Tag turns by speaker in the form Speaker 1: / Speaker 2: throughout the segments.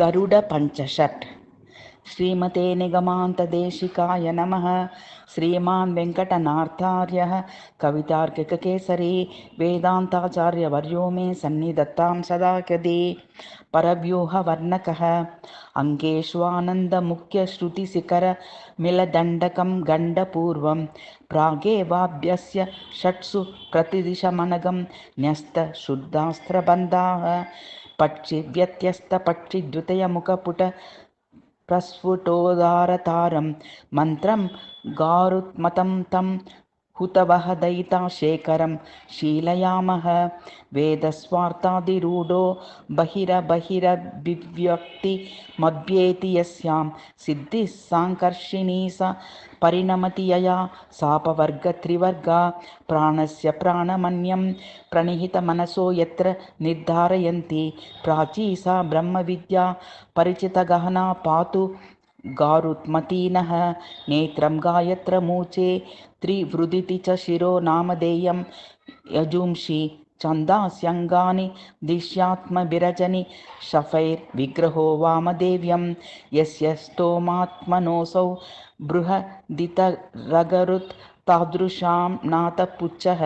Speaker 1: गरुडपञ्चषट्। श्रीमते निगमान्तदेशिकाय नमः। श्रीमान् वेङ्कटनाथार्यः कवितार्किककेसरी वेदान्ताचार्यवर्यो मे सन्निधत्तां सदा हृदि। परव्यूहवर्णकः अङ्गेष्वानन्दमुख्यश्रुतिशिखरमिलदण्डकं गण्डपूर्वं प्रागेवाभ्यस्य षट्सु प्रतिदिशमनघं न्यस्तशुद्धास्त्रबन्धाः पक्षिव्यत्यस्तपक्षिद्वितयमुखपुट प्रस्फुटोदारतारं मन्त्रं गारुत्मतं तं हुतवः दयिता शेखरं शीलयामः। वेदस्वार्थादिरूढो बहिरभिव्यक्तिमभ्येति यस्यां सिद्धिः साङ्कर्षिणी सा परिणमति यया सापवर्गत्रिवर्गा प्राणस्य प्राणमन्यं प्रणिहितमनसो यत्र निर्धारयन्ति प्राची सा ब्रह्मविद्या परिचितगहना पातु गारुत्मतीनः। नेत्रं गायत्रमूचे त्रिवृदिति च शिरो नामधेयं यजुंषि छन्दास्यङ्गानि दिश्यात्मभिरजनि शफैर्विग्रहो वामदेव्यं यस्य स्तोमात्मनोऽसौ बृहदितरगरुत् तादृशां नाथपुच्छः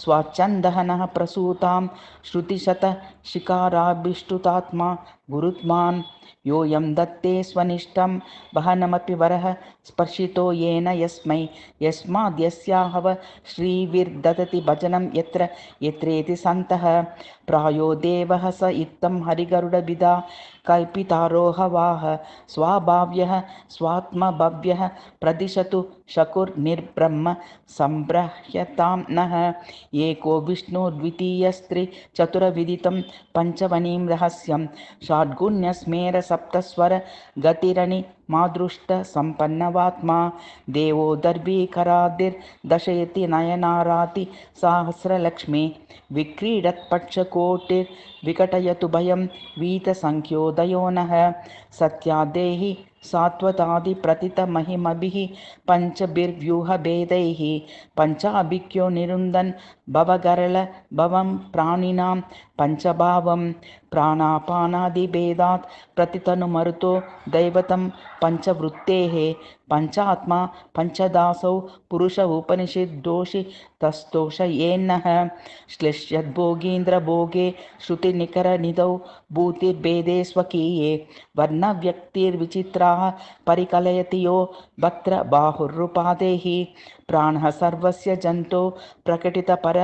Speaker 1: स्वाच्छन्दहनः प्रसूतां श्रुतिशतशिखाराभिष्टुतात्मा गुरुत्मान् योऽयं दत्ते स्वनिष्ठं वहनमपि वरः स्पर्शितो येन यस्मै यस्माद्यस्याहव श्रीविर्ददति भजनं यत्र यत्रेति सन्तः प्रायो देवः स इत्थं हरिगरुडबिधा कल्पितारोहवाः स्वाभाव्यः स्वात्मभव्यः प्रदिशतु शकुर्निर्ब्रह्म सम्ब्रह्यतां नः एको विष्णुर्द्वितीयस्त्रिचतुरविदितं पञ्चवनीं रहस्यं षड्गुण्यस्मेरसप्तस्वर गतिरणि मादृष्टसम्पन्नवात्मा देवो दर्भीकरादिर्दशयति नयनाराति सहस्रलक्ष्मी विक्रीडत्पक्षकोटिर्विकटयतु भयं वीतसङ्ख्योदयो नः सत्यादेहि सात्वतादिप्रथितमहिमभिः पञ्चभिर्व्यूहभेदैः पञ्चाभिक्यो निरुन्दन् भवगरल भवं प्राणिनां पञ्चभावं प्राणापानादिभेदात् प्रतितनुमरुतो दैवतं पञ्चवृत्तेः पञ्चात्मा पञ्चदासौ पुरुष उपनिषद्दोषि तस्तोष येन्नः श्लिष्यद्भोगीन्द्रभोगे श्रुतिनिकरनिधौ भूतिर्भेदे स्वकीये वर्णव्यक्तिर्विचित्राः परिकलयति यो वक्त्रबाहुरुपादेः प्राणः सर्वस्य जन्तो प्रकटितपर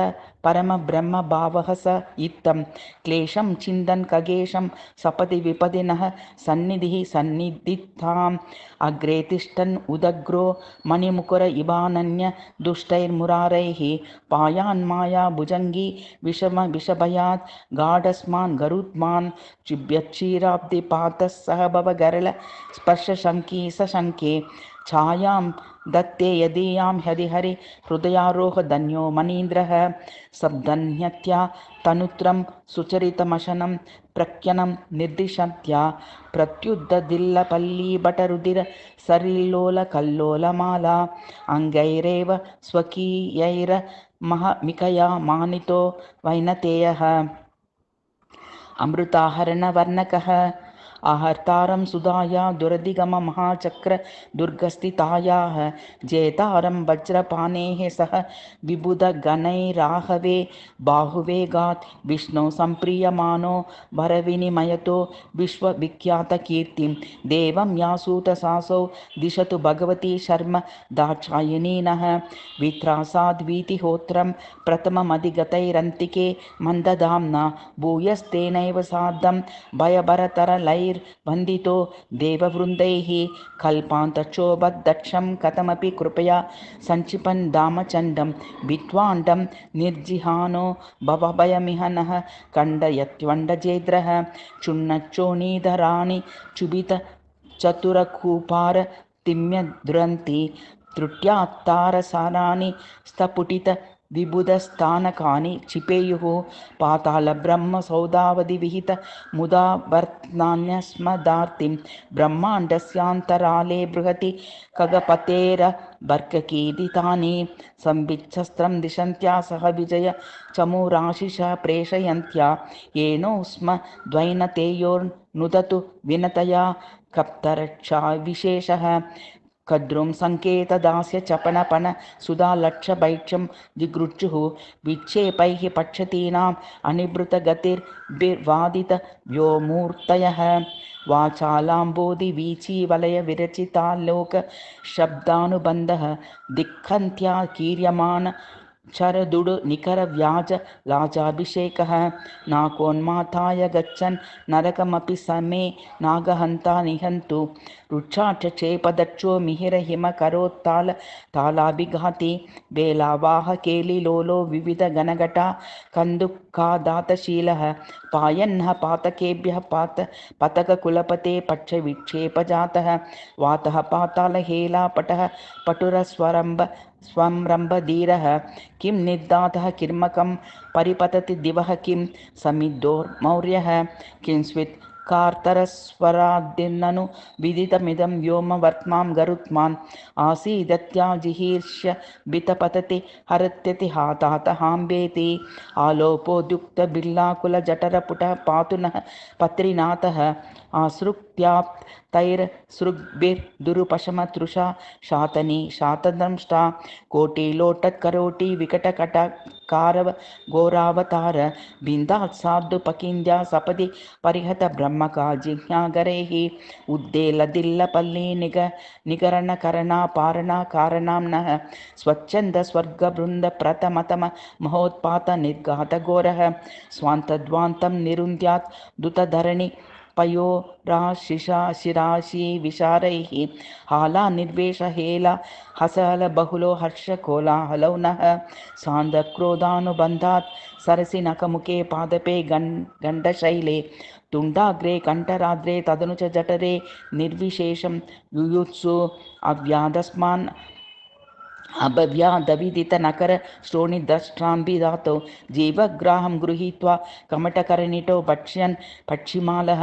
Speaker 1: परमब्रह्मभावः स इत्थं क्लेशं चिन्तन् खगेशं सपदि विपदिनः सन्निधिः सन्निधित्ताम् अग्रे तिष्ठन् उदग्रो मणिमुकुर इवानन्य दुष्टैर्मुरारैः पायान्माया भुजङ्गी विषभयात् गाढस्मान् गरुत्मान् चिभ्यक्षीराब्धिपातः सह भवगरल स्पर्शशङ्की सशङ्के छायां दत्ते यदीयां हरिहरि हृदयारोह धन्यो मनीन्द्रः सब्धन्यत्या तनुत्रं सुचरितमशनं प्रख्यनं निर्दिशत्या प्रत्युद्धदिल्लपल्लीभटरुधिर सरिल्लोलकल्लोलमाला अङ्गैरेव स्वकीयैर्महमिकया मानितो वैनतेयः अमृताहरणवर्णकः आहर्तारं सुधाया दुरधिगममहाचक्र दुर्गस्थितायाः जेतारं वज्रपाणेः सह विबुधगणैराहवे बाहुवेगात् विष्णु सम्प्रीयमानो वरविनिमयतो विश्वविख्यातकीर्तिं देवं यासूतसासौ दिशतु भगवती शर्म दाक्षायणी नः वित्रासाद्वीतिहोत्रं प्रथममधिगतैरन्तिके मन्दधाम्ना भूयस्तेनैव सार्धं भयभरतरलैर्वन्दितो देववृन्दैः कल्पान्तक्षोभदक्षं कथमपि कृपया सञ्क्षिपन् दामचण्डं विद्वाण्डं निर्जिहानो भवभयमिह नः खण्डयत्वण्डजेद्रः चुण्णचोणीधराणि चुबितचतुरकूपार तिम्यदुरन्ति त्रुट्यात्तारसाराणि स्तपुटित विबुधस्थानकानि क्षिपेयुः पातालब्रह्मसौधावधिविहित मुदा वर्त्नान्यस्मदार्तिं ब्रह्माण्डस्यान्तराले बृहति खगपतेरबर्ककीर्तितानि संविच्छस्त्रं दिशन्त्या सह विजय चमूराशिषा प्रेषयन्त्या येनो स्म द्वैनतेयोर्नुदतु विनतया कप्तरक्षा विशेषः कद्रुं सङ्केतदास्य चपनपन सुधालक्षभैक्षं जिगृक्षुः विक्षेपैः पक्षतीनाम् अनिभृतगतिर्भिर्वादित व्योमूर्तयः वाचालाम्बोधिवीची वलय विरचितालोक शब्दानुबन्धः दिक्खन्त्या कीर्यमान चरदुडु निकर व्याज लाजाभिषेकः नाकोन्माथाय गच्छन् नरकमपि समे नागहन्ता निहन्तु रुक्षाक्षेपदक्षो मिहिर हिम करोत्ताल तालाभिघाति बेलावाह केलिलोलो विविध गणघटा कन्दुकादातशीलः पायन्नः पातकेभ्यः पतककुलपते पक्षविक्षेपजातः वातः पातालहेलापटः पटुरस्वरम्ब स्वम्रम्भधीरः किं निर्दातः किर्मकं परिपतति दिवः किं समिद्धोर्मौर्यः किंस्वित् कार्तरस्वरादिन्ननु विदितमिदं व्योमवर्त्मां गरुत्मान् आसीदत्याजिहीर्ष्य बितपतति हरत्यति हातातहाम्बेति आलोपोद्युक्तबिल्लाकुलजठरपुटः पातु नः पत्रिनाथः आसृक्त्याप्तैरसृग्भिर्दुरुपशमतृषा शातनी शातदंष्टा कोटिलोटत्करोटी विकटकटकारव घोरावतार बिन्दात् सार्धुपकिन्द्या सपदि परिहत ब्रह्मका जिज्ञागरैः उद्देलदिल्लपल्ली निगरणकरणा पारणा कारणं नः स्वच्छन्द स्वर्गबृन्द प्रथमतम महोत्पात निर्घात घोरः स्वान्तद्वान्तं निरुन्द्यात् दुतधरणि पयोराशिषा शिराशि विशारैः हाला निर्वेश हेला हसल बहुलो हर्ष कोलाहलौ नः सान्धक्रोधानुबन्धात् सरसि नखमुखे पादपे गण्डशैले तुण्डाग्रे कण्ठराद्रे तदनु च जठरे निर्विशेषं युयुत्सु अव्यादस्मान् अभव्यादविदितनकर श्रोणिद्रष्ट्राम्बिधातो जीवग्राहं गृहीत्वा कमटकरनिटो भक्ष्यन् पक्षिमालः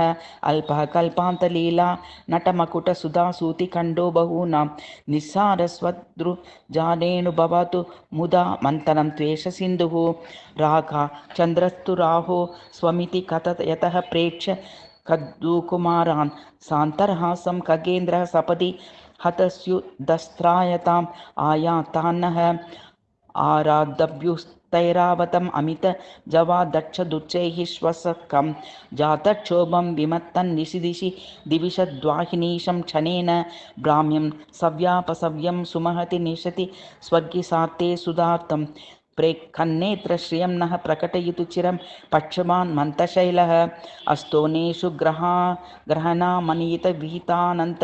Speaker 1: अल्पः कल्पान्तलीला नटमकुटसुधासूतिखण्डो बहूनां निस्सारस्वदृजानेनुभवतु मुदा मन्थनं त्वेषसिन्धुः रागा चन्द्रस्तु राहो स्वमिति कथत यतः प्रेक्ष्य कद्दूकुमारान् सान्तर्हासं खगेन्द्रः सपदि हतस्युदस्त्रायताम् आयातान्नः आराद्धभ्युस्तैरावतम् अमित जवादक्षदुच्चैः श्वसकं जातक्षोभं विमत्तन् दिशि दिशि दिविषद्वाहिनीशं क्षणेन भ्राम्यं सव्यापसव्यं सुमहति निशति स्वर्गिसार्थे सुधार्तं प्रेक्खन्नेत्र श्रियं नः प्रकटयितु चिरं पक्षमान् मन्तशैलः अस्तोनेषु ग्रहणामनियत विहितानन्त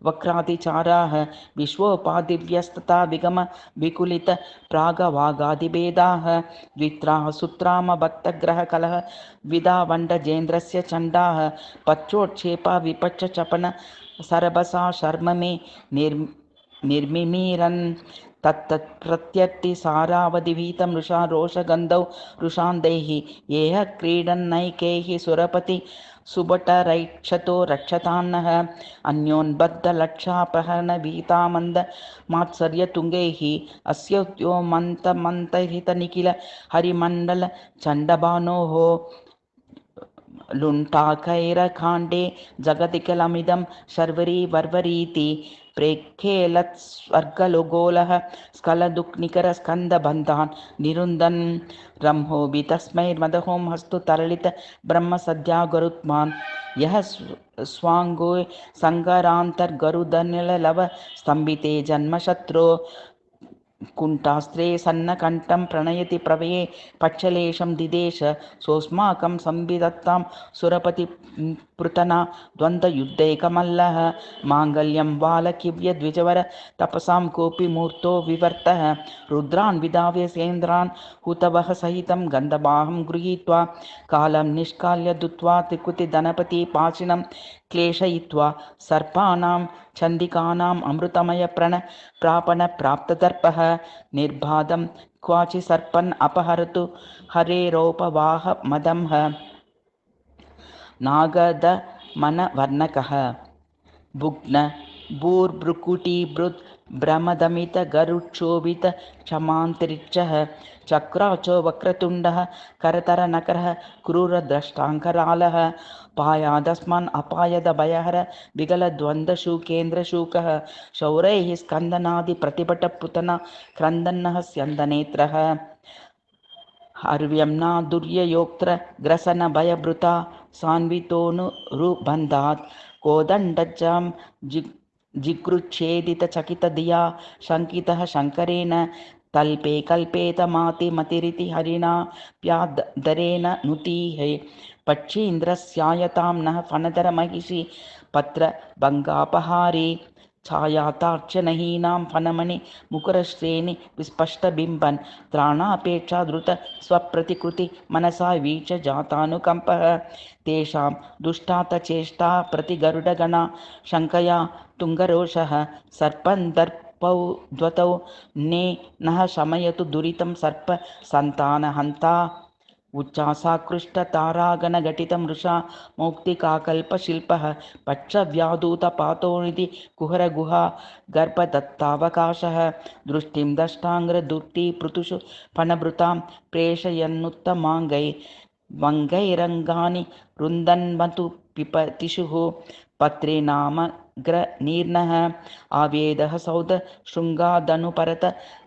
Speaker 1: वक्रातिचाराः विश्वोपाधिव्यस्तता विगम विकुलित प्रागवागादिभेदाः द्वित्राः सुत्राम भक्तग्रह कलह विदावण्डजेन्द्रस्य चण्डाः पत्रोक्षेपा विपक्ष चपन सरबसा शर्म मे निर्मिमीरन् तत्तत् प्रत्यर्ति सारावधिवीतं रुषा रोषगन्धौ रुषान्दैः येह क्रीडन्नैकैः सुरपति सुभटरैक्षतो रक्षतान्नः अन्योन्बद्धलक्षापहरणवीतामन्द मात्सर्यतुङ्गैः अस्योद्योमन्तमन्तहितनिखिल हरिमण्डल चण्डभानोः लुण्टाकैरकाण्डे जगदिकलमिदं शर्वरी वर्वरीति प्रेखेलत्स्वर्गलोगोलः स्खलदुःनिकरस्कन्दबन्धान् निरुन्धन् रंहोऽभि तस्मैर्मदहों हस्तु तरलित ब्रह्मसद्या गरुत्मान् यः स्वाङ्गो सङ्गरान्तर्गरुदनिललव स्तम्भिते जन्मशत्रो कुण्ठास्त्रे सन्नकण्ठं प्रणयति प्रवये पक्षलेशं दिदेश सोऽस्माकं संविदत्तां सुरपति पृतना द्वन्द्वयुद्धैकमल्लः माङ्गल्यं वालकिव्य द्विजवर तपसां कोऽपि मूर्तो विवर्तः रुद्रान् विधाव्य सेन्द्रान् हुतवः सहितं गन्धवाहं गृहीत्वा कालं निष्काल्य दुत्वा त्रिकुतिधनपति पाशिनं क्लेशयित्वा सर्पाणां चण्डिकानाम् अमृतमय प्रापण प्राप्तदर्पः निर्बाधं क्वाचि सर्पन् अपहरतु हरेरोपवाह मदंह नागदमनवर्णकः भुग्न भूर्भ्रुकुटीभृत् भ्रमदमितगरुक्षोभित क्षमान्तरिक्षः चक्राचो वक्रतुण्डः करतरनकरः क्रूरद्रष्टाङ्करालः पायादस्मान् अपायदभयहर विगलद्वन्द्वशूकेन्द्रशूकः शौरैः स्कन्दनादिप्रतिभटपुतना क्रन्दन्नः स्यन्दनेत्रः हर्व्यम्ना दुर्ययोक्त्र ग्रसन भयभृता सान्वितोऽनुरुबन्धात् कोदण्डज्जां जिगृच्छेदितचकितधिया शङ्कितः शङ्करेण तल्पे कल्पेतमातिमतिरिति हरिणा प्यादरेण नुतीः पक्षीन्द्रस्यायतां नः फणधरमहिषी पत्रभङ्गापहारी छायातार्चनहीनां फनमणि मुकुरश्रेणि विस्पष्टबिम्बन् त्राणापेक्षा धृत स्वप्रतिकृति मनसा वीक्ष जातानुकम्पः तेषां दुष्टातचेष्टा प्रतिगरुडगणा शङ्कया तुङ्गरोषः सर्पन्दर्पौ द्वतौ ने नः शमयतु दुरितं सर्प सन्तानहन्ता उच्चासाकृष्टतारागणघटितं मृषा मौक्तिकाकल्पशिल्पः पक्षव्याधूतपातोनिधि कुहरगुहा गर्भदत्तावकाशः दृष्टिं दष्टाङ्ग्रदुर्टी पृथुषु फणभृतां प्रेषयन्नुत्तमाङ्गै वङ्गैरङ्गानि रुन्दन्मतु पिपतिषुः पत्रे नामग्रनीर्णः आवेदः सौद शृङ्गादनुपरत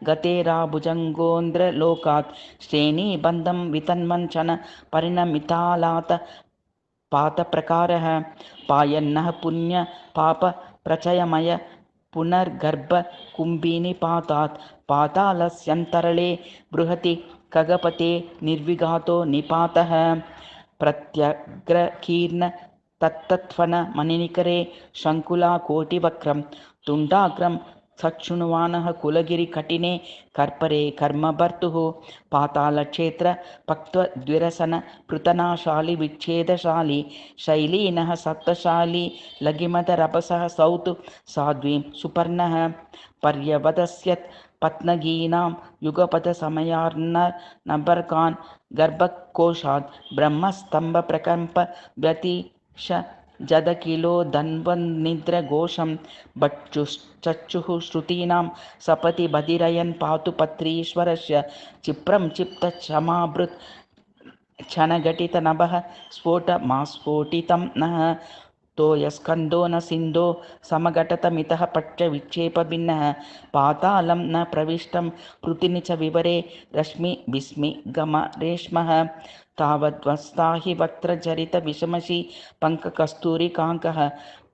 Speaker 1: गतेराभुजङ्गोन्द्रलोकात् श्रेणीबन्धं वितन्वञ्चन परिणमितालात पातप्रकारः पायन्नः पुण्य पाप प्रचयमय पुनर्गर्भ कुम्भिनिपातात् पातालस्यन्तरले बृहति खगपते निर्विघातो निपातः प्रत्यग्रकीर्ण तत्तत्फन मणिनिकरे शङ्कुलाकोटिवक्रं तुण्डाग्रं सक्षुण्वानः कुलगिरिकटिने कर्परे कर्मभर्तुः पातालक्षेत्र पक्त्वद्विरसन पृतनाशाली विच्छेदशाली शैलीनः सप्तशाली लगिमदरभसः सौतु साध्वीं सुपर्णः पर्यवदस्यत् पत्नगीनां युगपदसमयार्नबर्कान् गर्भकोशात् ब्रह्मस्तम्भप्रकम्प व्यतिश जदकिलो धन्वन्निद्रघोषं बक्षुश्चक्षुः श्रुतीनां सपति बधिरयन् पातु पत्रीश्वरस्य क्षिप्रं क्षिप्तक्षमाभृत् क्षणघटितनभः स्फोटमास्फोटितं नः तोयस्कन्दो न सिन्धो समघटतमितः पक्षविक्षेपभिन्नः पातालं न प्रविष्टं पृथिनि च विवरे रश्मिभिस्मिगमरेश्मः तावद्वस्ताहि वक्त्रचरितविषमशी पङ्ककस्तूरिकाङ्कः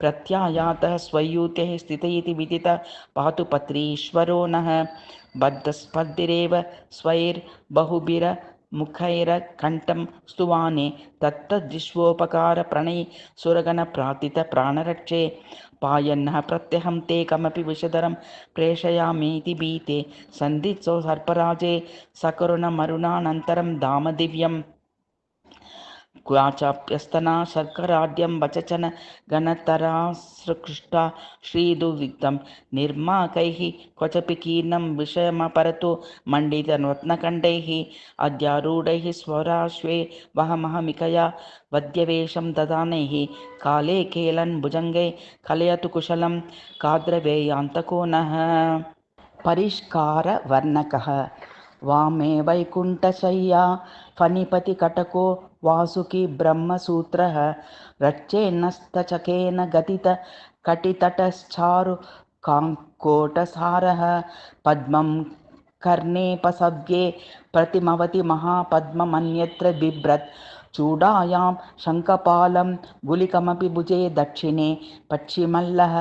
Speaker 1: प्रत्यायातः स्वयूतेः स्थित इति विदितः पातु पत्रीश्वरो नः बद्धस्पर्धिरेव स्वैर्बहुभिरमुखैरकण्ठं स्तुवाने तत्तद्विश्वोपकारप्रणयि सुरगणप्रार्थितप्राणरक्षे पायन्नः प्रत्यहं ते कमपि विषधरं प्रेषयामीति भीते सन्धित्सो सर्पराजे सकरुणमरुणानन्तरं धाम दिव्यम् क्वाचाप्यस्तना शर्कराढ्यं वचचन गणतरासृष्टा श्रीदुविग्धं निर्माकैः क्वचपि कीर्णं विषयमपरतो मण्डितरत्नकण्डैः अद्यारूढैः स्वराश्वे वहमहमिकया वद्यवेषं ददानैः काले केलन् भुजङ्गै कलयतु कुशलं काद्रवेयान्तको नः परिष्कारवर्णकः वामे वैकुण्ठशय्या फणिपतिकटको वासुकी ब्रह्मसूत्रः रच्चेन्नस्तचकेन गदित कटितटश्चारु काङ्कोटसारः पद्मं कर्णेपसव्ये प्रतिमवति महापद्ममन्यत्र बिभ्रत् चूडायां शङ्खपालं गुलिकमपि भुजे दक्षिणे पश्चिमल्लः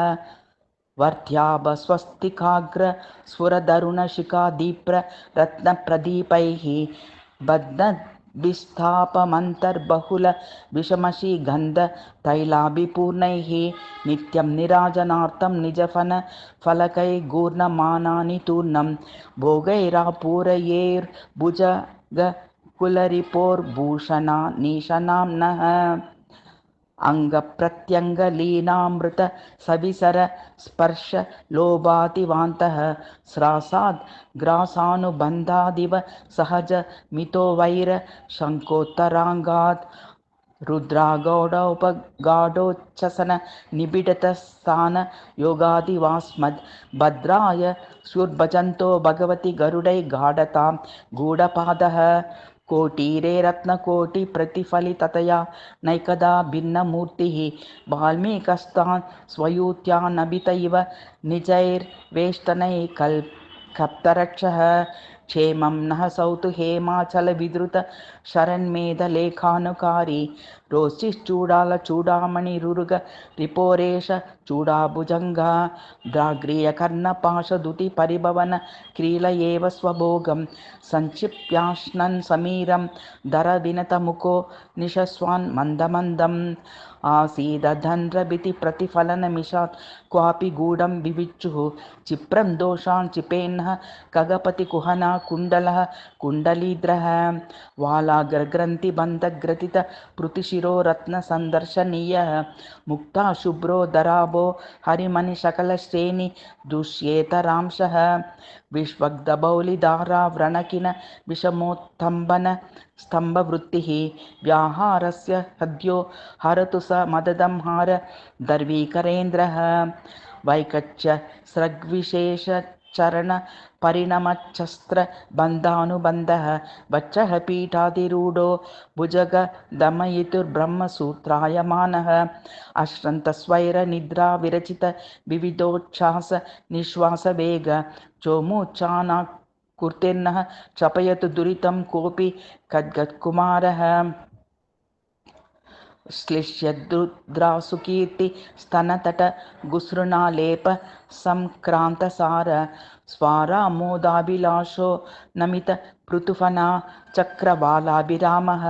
Speaker 1: वर्त्याभस्वस्तिकाग्र स्फुरदरुणशिखादीप्र रत्नप्रदीपैः बद्धविस्थापमन्तर्बहुल विषमशीगन्ध तैलाभिपूर्णैः नित्यं निराजनार्थं निजफन फलकैर्गूर्णमानानि तूर्णं भोगैरापूरयेर्भुजगकुलरिपोर्भूषणा निशनां नः अंगप्रत्यंगलीनामृत सविसर स्पर्श लोभातिवान्तः स्रासाद् ग्रासानुबन्धादिव सहज मितो वैर शङ्कोत्तराङ्गात् रुद्रागौडोपगाढोच्चसन निबिडतस्थान योगादिवास्मद् भद्राय स्युर्भजन्तो भगवति गरुडै गाढतां गूढपादः कोटीरे रत्नकोटि प्रतिफलिततया नैकदा भिन्नमूर्तिः वाल्मीकस्तान् स्वयूत्यानभित इव निजैर्वेष्टनैः कप्तरक्षः क्षेमं नः सौतु हेमाचल विधृत शरण्मेधलेखानुकारी रोचिश्चूडाल चूडामणि रुरुग रिपोरेश चूडाभुजङ्गा द्राग्रियकर्णपाशदुति परिभवन क्रील एव स्वभोगं संक्षिप्याश्नन् समीरं दरविनतमुखो निशस्वान् मन्दमन्दम् आसीदधन्द्रभिति प्रतिफलनमिषात् क्वापि गूढं विविच्युः चिप्रं दोषान् चिपेन्नः खगपतिकुहना कुण्डलः कुण्डलीद्रः वालाग्रग्रन्थिबन्धग्रथित पृथिशिरो रत्नसन्दर्शनीयः मुक्ता शुभ्रो दराभो हरिमणिशकलश्रेणि दुष्येतरांशः विश्वग्धबौलिधारा व्रणकिन विषमोत्तम्बन स्तम्भवृत्तिः व्याहारस्य हद्यो हरतु स मददं हार दर्वीकरेन्द्रः वैकच्य स्रग्विशेषचरण परिणमच्छस्त्र बन्धानुबन्धः वक्षः पीठाधिरूढो भुजग दमयितुर्ब्रह्मसूत्रायमानः अश्रन्तस्वैर निद्रा विरचित विविधोच्छ्वास निःश्वास वेग चोमुच्चाना कुर्तेर्नः चपयतु दुरितं कोऽपि खड्गकुमारः श्लिष्यद्रुद्रासुकीर्ति स्तनतट गुसृणालेप संक्रान्तसार स्वारामोदाभिलाषो नमित पृथुफना चक्रवालाभिरामः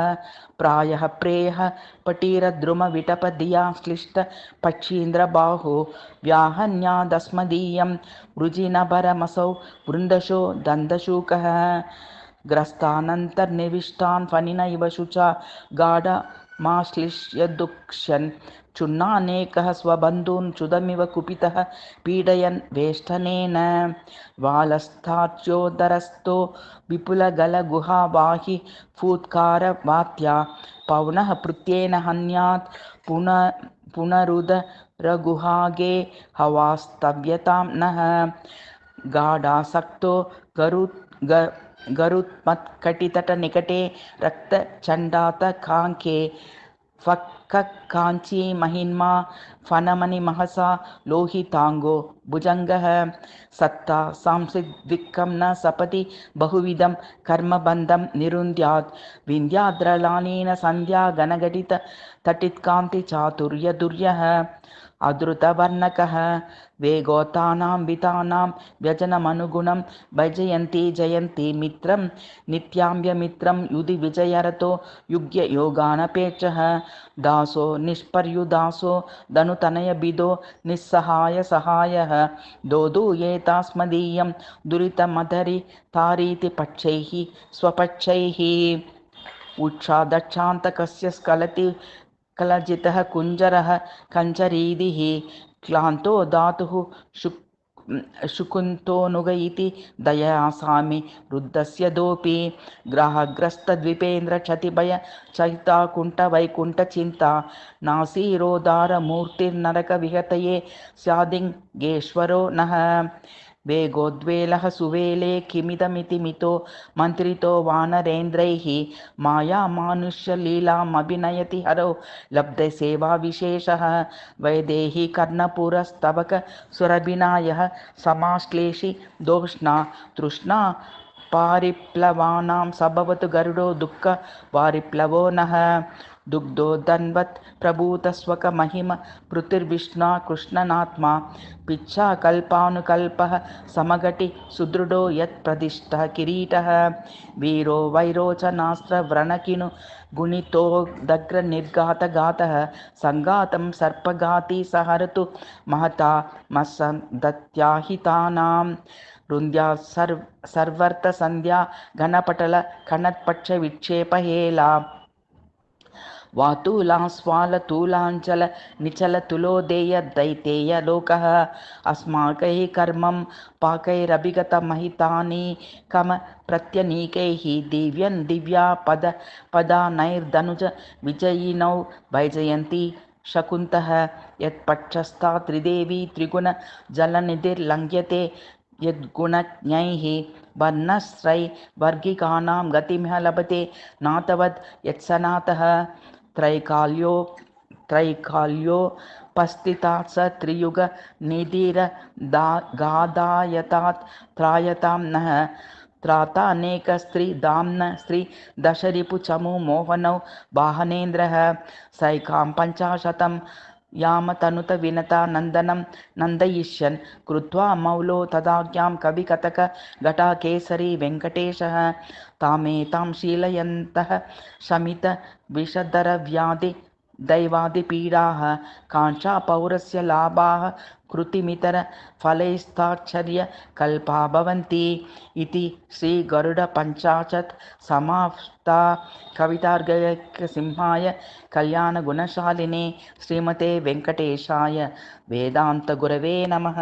Speaker 1: प्रायः प्रेयः पटीरद्रुमविटपधिया श्लिष्ट पक्षीन्द्रबाहो व्याहन्यादस्मदीयं वृजिनभरमसौ वृन्दशो दन्तशूकः ग्रस्तानन्तर्निविष्टान् फणिन इव शुचा गाढ माश्लिष्यदुक्ष्यन् चुन्नानेकः स्वबन्धून् क्षुदमिव कुपितः पीडयन् वेष्टनेन वालस्थाच्योदरस्थो विपुलगलगुहावाहि फूत्कारवात्या पौनः पृत्येन हन्यात् पुनरुदरगुहागे हवास्तव्यतां नः गाढासक्तो गरुत्मत्कटितटनिकटे रक्तचण्डातकाङ्के फक्काञ्ची महिन्मा फनमणिमहसा लोहिताङ्गो भुजङ्गः सत्ता सांसिद्विक्कं न सपति बहुविधं कर्मबन्धं निरुन्द्यात् विन्द्याद्रलानीन सन्ध्या गणघटित तटित्कान्ति चातुर्यदुर्यः अधृतवर्णकः वेगोतानां वितानां व्यजनमनुगुणं भजयन्ति जयन्ति मित्रं नित्याम्यमित्रं युधि विजयरतो युग्य योगानपेक्षः दासो निष्पर्युदासो धनुतनयबिदो निस्सहाय सहायः दोदूयेतास्मदीयं दुरितमधरि तारीति पक्षैः स्वपक्षैः उच्छादक्षान्तकस्य स्खलति कलजितः कुञ्जरः कञ्चरीदिः क्लान्तो धातुः शुकुन्तो इति दयासामि रुद्धस्य दोपि ग्राहग्रस्तद्विपेन्द्रक्षतिभय चैताकुण्ठवैकुण्ठचिन्ता नासीरोदारमूर्तिर्नरकविहतये स्यादिङ्गेश्वरो नः वेगोद्वेलः सुवेले किमिदमिति मितो मन्त्रितो वानरेन्द्रैः मायामानुष्यलीलामभिनयति हरौ लब्धसेवाविशेषः वैदेही कर्णपुरस्तवक सुरभिनायः समाश्लेषि दोष्णा तृष्णा पारिप्लवानां सभवतु गरुडो दुःख वारिप्लवो नः दुग्धोदन्वत् प्रभूतस्वकमहिम पृथिर्विष्णा कृष्णनात्मा पिच्छाकल्पानुकल्पः समघटि सुदृढो यत्प्रदिष्टः किरीटः वीरो वैरोचनास्त्रव्रणकिनु गुणितोदग्रनिर्घातघातः सङ्घातं सर्पघाती सहरतु महता मस्सदत्याहितानां रुन्द्या सर्वर्तसन्ध्या घनपटल कणत्पक्षविक्षेपहेला वातूलास्वालतूलाञ्चलनिचलतुलोदेयदैतेयलोकः अस्माकैः कर्मं पाकैरभिगतमहितानि कम प्रत्यनीकैः दिव्यन् दिव्या पदानैर्दनुज विजयिनौ वैजयन्ती शकुन्तः यत्पक्षस्था त्रिदेवी त्रिगुणजलनिधिर्लङ्घ्यते यद्गुणज्ञैः वर्णश्रैवर्गिकानां गतिमिह लभते नाथवद् यत्सनातः त्रैकाल्योपस्थितात् स त्रियुगनिधिरगाधायतात् त्रायतां नः त्रातानेकस्त्रीदाम्न श्रीदशरिपुचमु मोहनौ वाहनेन्द्रः सैकां पञ्चाशतं यामतनुत विनता नन्दनं नन्दयिष्यन् कृत्वा मौलो तदाज्ञां कविकतक घटाकेसरी वेङ्कटेशः तामेतां शीलयन्तः शमित विषधरव्याधि दैवादिपीडाः काञ्चापौरस्य लाभाः कृतिमितर फलैस्ताश्चर्यकल्पा भवन्ति इति श्रीगरुडपञ्चाशत् समाप्ता कवितार्किकसिंहाय कल्याणगुणशालिने श्रीमते वेङ्कटेशाय वेदान्तगुरवे नमः।